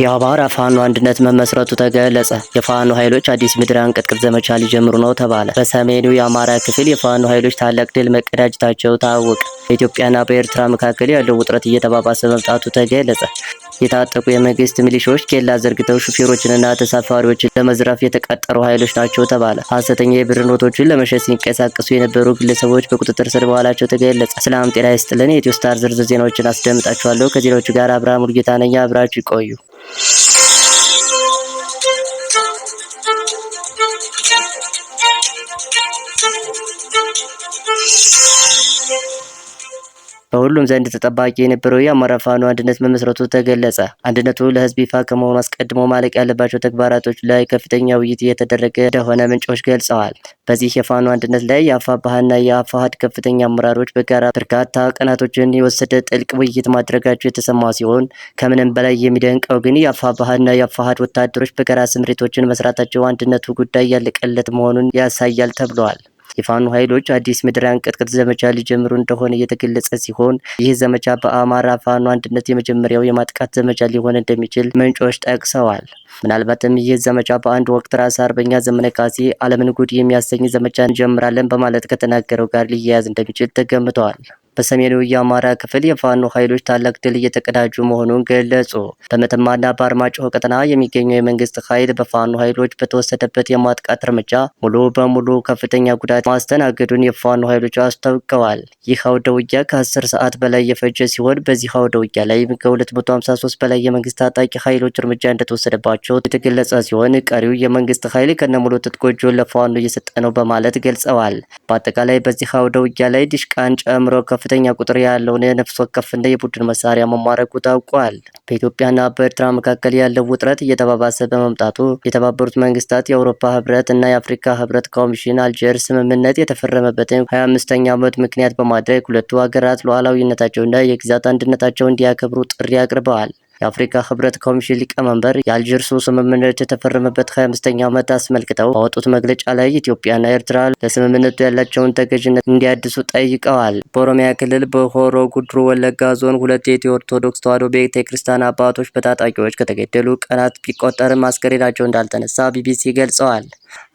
የአማራ ፋኖ አንድነት መመስረቱ ተገለጸ። የፋኖ ኃይሎች አዲስ ምድር አንቀጥቅጥ ዘመቻ ሊጀምሩ ነው ተባለ። በሰሜኑ የአማራ ክፍል የፋኖ ኃይሎች ታላቅ ድል መቀዳጀታቸው ታወቀ። በኢትዮጵያና በኤርትራ መካከል ያለው ውጥረት እየተባባሰ መምጣቱ ተገለጸ። የታጠቁ የመንግስት ሚሊሻዎች ኬላ ዘርግተው ሹፌሮችንና ተሳፋሪዎችን ለመዝረፍ የተቀጠሩ ኃይሎች ናቸው ተባለ። ሐሰተኛ የብር ኖቶችን ለመሸጥ ሲንቀሳቀሱ የነበሩ ግለሰቦች በቁጥጥር ስር መዋላቸው ተገለጸ። ሰላም ጤና ይስጥልን። የኢትዮ ስታር ዝርዝር ዜናዎችን አስደምጣችኋለሁ። ከዜናዎቹ ጋር አብርሃም ሙሉጌታ ነኝ። አብራችሁ ይቆዩ። በሁሉም ዘንድ ተጠባቂ የነበረው የአማራ ፋኖ አንድነት መመስረቱ ተገለጸ። አንድነቱ ለህዝብ ይፋ ከመሆኑ አስቀድሞ ማለቅ ያለባቸው ተግባራቶች ላይ ከፍተኛ ውይይት እየተደረገ እንደሆነ ምንጮች ገልጸዋል። በዚህ የፋኖ አንድነት ላይ የአፋብኃና የአፋሕድ ከፍተኛ አመራሮች በጋራ በርካታ ቀናቶችን የወሰደ ጥልቅ ውይይት ማድረጋቸው የተሰማ ሲሆን ከምንም በላይ የሚደንቀው ግን የአፋብኃና የአፋሕድ ወታደሮች በጋራ ስምሪቶችን መስራታቸው አንድነቱ ጉዳይ ያለቀለት መሆኑን ያሳያል ተብሏል። የፋኖ ኃይሎች አዲስ ምድር አንቀጥቅጥ ዘመቻ ሊጀምሩ እንደሆነ እየተገለጸ ሲሆን ይህ ዘመቻ በአማራ ፋኖ አንድነት የመጀመሪያው የማጥቃት ዘመቻ ሊሆን እንደሚችል ምንጮች ጠቅሰዋል። ምናልባትም ይህ ዘመቻ በአንድ ወቅት ራስ አርበኛ ዘመነ ካሴ ዓለምን ጉድ የሚያሰኝ ዘመቻ እንጀምራለን በማለት ከተናገረው ጋር ሊያያዝ እንደሚችል ተገምተዋል። በሰሜኑ የአማራ ክፍል የፋኖ ኃይሎች ታላቅ ድል እየተቀዳጁ መሆኑን ገለጹ። በመተማና በአርማጭሆ ቀጠና የሚገኘው የመንግስት ኃይል በፋኖ ኃይሎች በተወሰደበት የማጥቃት እርምጃ ሙሉ በሙሉ ከፍተኛ ጉዳት ማስተናገዱን የፋኖ ኃይሎች አስታውቀዋል። ይህ አውደ ውጊያ ከ10 ሰዓት በላይ የፈጀ ሲሆን በዚህ አውደ ውጊያ ላይ ከ253 በላይ የመንግስት ታጣቂ ኃይሎች እርምጃ እንደተወሰደባቸው የተገለጸ ሲሆን ቀሪው የመንግስት ኃይል ከነሙሉ ትጥቆቹ ለፋኖ እየሰጠ ነው በማለት ገልጸዋል። በአጠቃላይ በዚህ አውደ ውጊያ ላይ ዲሽቃን ጨምሮ ከፍተኛ ቁጥር ያለውን የነፍስ ወከፍና የቡድን መሳሪያ መማረኩ ታውቋል። በኢትዮጵያና በኤርትራ መካከል ያለው ውጥረት እየተባባሰ በመምጣቱ የተባበሩት መንግስታት፣ የአውሮፓ ህብረት እና የአፍሪካ ህብረት ኮሚሽን አልጀርስ ስምምነት የተፈረመበትን 25ኛ ዓመት ምክንያት በማድረግ ሁለቱ ሀገራት ሉዓላዊነታቸውና የግዛት አንድነታቸው እንዲያከብሩ ጥሪ አቅርበዋል። የአፍሪካ ህብረት ኮሚሽን ሊቀመንበር የአልጀርሱ ስምምነት የተፈረመበት 25ኛ ዓመት አስመልክተው ባወጡት መግለጫ ላይ ኢትዮጵያና ኤርትራ ለስምምነቱ ያላቸውን ተገዥነት እንዲያድሱ ጠይቀዋል። በኦሮሚያ ክልል በሆሮ ጉድሩ ወለጋ ዞን 2 የኢትዮ ኦርቶዶክስ ተዋሕዶ ቤተ ክርስቲያን አባቶች በታጣቂዎች ከተገደሉ ቀናት ቢቆጠርም አስከሬናቸው እንዳልተነሳ ቢቢሲ ገልጸዋል።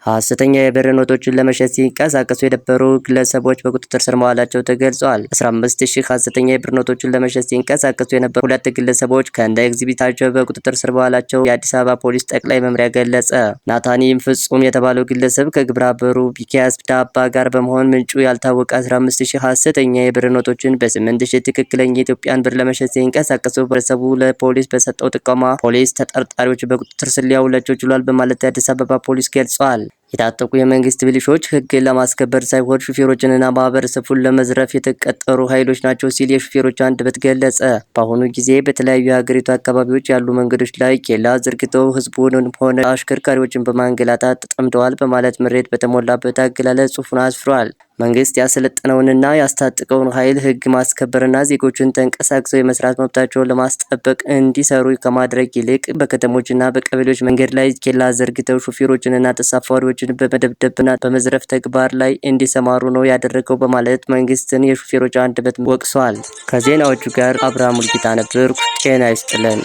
ሐሰተኛ የብር ኖቶችን ለመሸጥ ሲንቀሳቀሱ የነበሩ ግለሰቦች በቁጥጥር ስር መዋላቸው ተገልጿል። 15000 ሐሰተኛ የብር ኖቶችን ለመሸጥ ሲንቀሳቀሱ የነበሩ 2 ግለሰቦች ከእንደ ኤግዚቢታቸው በቁጥጥር ስር መዋላቸው የአዲስ አበባ ፖሊስ ጠቅላይ መምሪያ ገለጸ። ናታኒም ፍጹም የተባለው ግለሰብ ከግብረ አበሩ ሚኪያስ ዳባ ጋር በመሆን ምንጩ ያልታወቀ 15000 ሐሰተኛ የብር ኖቶችን በ8000 ትክክለኛ የኢትዮጵያን ብር ለመሸጥ ሲንቀሳቀሱ ግለሰቡ ለፖሊስ በሰጠው ጥቆማ ፖሊስ ተጠርጣሪዎች በቁጥጥር ስር ሊያውላቸው ችሏል በማለት የአዲስ አበባ ፖሊስ ገልጿል። የታጠቁ የመንግስት ሚሊሻዎች ህግን ለማስከበር ሳይሆን ሹፌሮችንና ማህበረሰቡን ለመዝረፍ የተቀጠሩ ኃይሎች ናቸው ሲል የሹፌሮች አንደበት ገለጸ። በአሁኑ ጊዜ በተለያዩ የሀገሪቱ አካባቢዎች ያሉ መንገዶች ላይ ኬላ ዘርግተው ህዝቡንም ሆነ አሽከርካሪዎችን በማንገላታት ተጠምደዋል በማለት ምሬት በተሞላበት አገላለጽ ጽሑፉን አስፍሯል። መንግስት ያሰለጠነውንና ያስታጥቀውን ኃይል ህግ ማስከበርና ዜጎችን ተንቀሳቅሰው የመስራት መብታቸውን ለማስጠበቅ እንዲሰሩ ከማድረግ ይልቅ በከተሞችና በቀበሌዎች መንገድ ላይ ኬላ ዘርግተው ሹፌሮችንና ተሳፋሪዎችን በመደብደብና በመዝረፍ ተግባር ላይ እንዲሰማሩ ነው ያደረገው በማለት መንግስትን የሹፌሮች አንደበት ወቅሷል። ከዜናዎቹ ጋር አብርሃም ሙሉጌታ ነበርኩ። ጤና ይስጥልን።